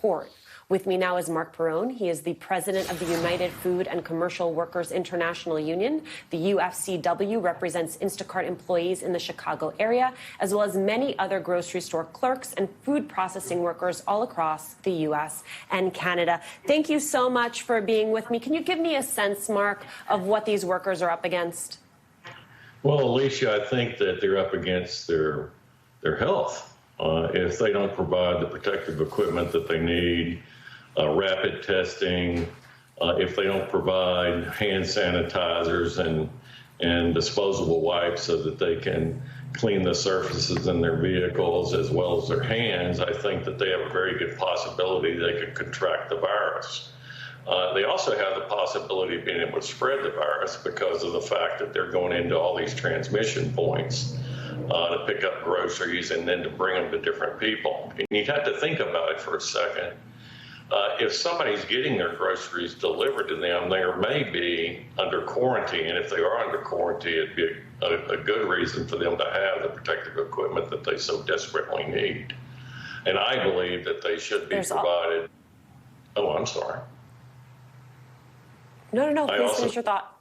support. With me now is Mark Perrone. He is the president of the United Food and Commercial Workers International Union. The UFCW represents Instacart employees in the Chicago area, as well as many other grocery store clerks and food processing workers all across the U.S. and Canada. Thank you so much for being with me. Can you give me a sense, Mark, of what these workers are up against? Well, Alicia, I think that they're up against their health. If they don't provide the protective equipment that they need, rapid testing, if they don't provide hand sanitizers and disposable wipes so that they can clean the surfaces in their vehicles as well as their hands, I think that they have a very good possibility they could contract the virus. They also have the possibility of being able to spread the virus because of the fact that they're going into all these transmission points to pick up groceries and then to bring them to different people. And you have to think about it for a second. If somebody's getting their groceries delivered to them, they may be under quarantine. And if they are under quarantine, it'd be a good reason for them to have the protective equipment that they so desperately need. And I believe that they should be provided. Oh, I'm sorry. No, please finish your thought.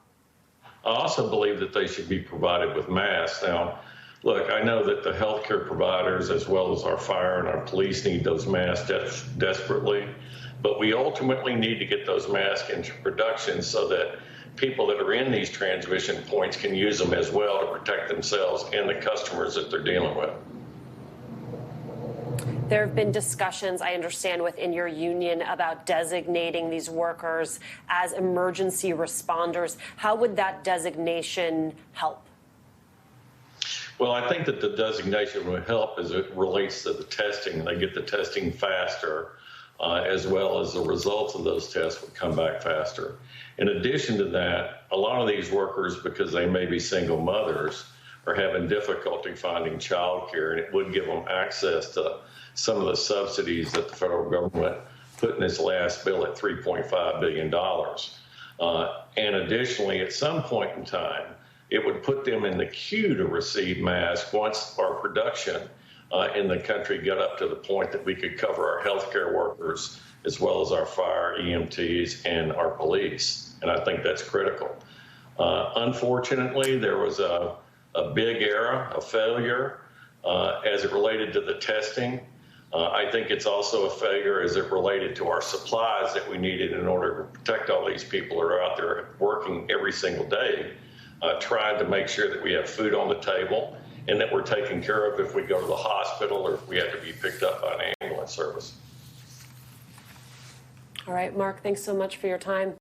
I also believe that they should be provided with masks. Now, look, I know that the healthcare providers, as well as our fire and our police, need those masks desperately, but we ultimately need to get those masks into production so that people that are in these transmission points can use them as well to protect themselves and the customers that they're dealing with. There have been discussions, I understand, within your union about designating these workers as emergency responders. How would that designation help? Well, I think that the designation would help as it relates to the testing. They get the testing faster, as well as the results of those tests would come back faster. In addition to that, a lot of these workers, because they may be single mothers, are having difficulty finding child care, and it would give them access to some of the subsidies that the federal government put in its last bill at $3.5 billion. And additionally, at some point in time, it would put them in the queue to receive masks once our production in the country got up to the point that we could cover our healthcare workers as well as our fire, EMTs, and our police. And I think that's critical. Unfortunately, there was a big error, a failure as it related to the testing. I think it's also a failure as it related to our supplies that we needed in order to protect all these people who are out there working every single day, trying to make sure that we have food on the table and that we're taken care of if we go to the hospital or if we have to be picked up by an ambulance service. All right, Mark, thanks so much for your time.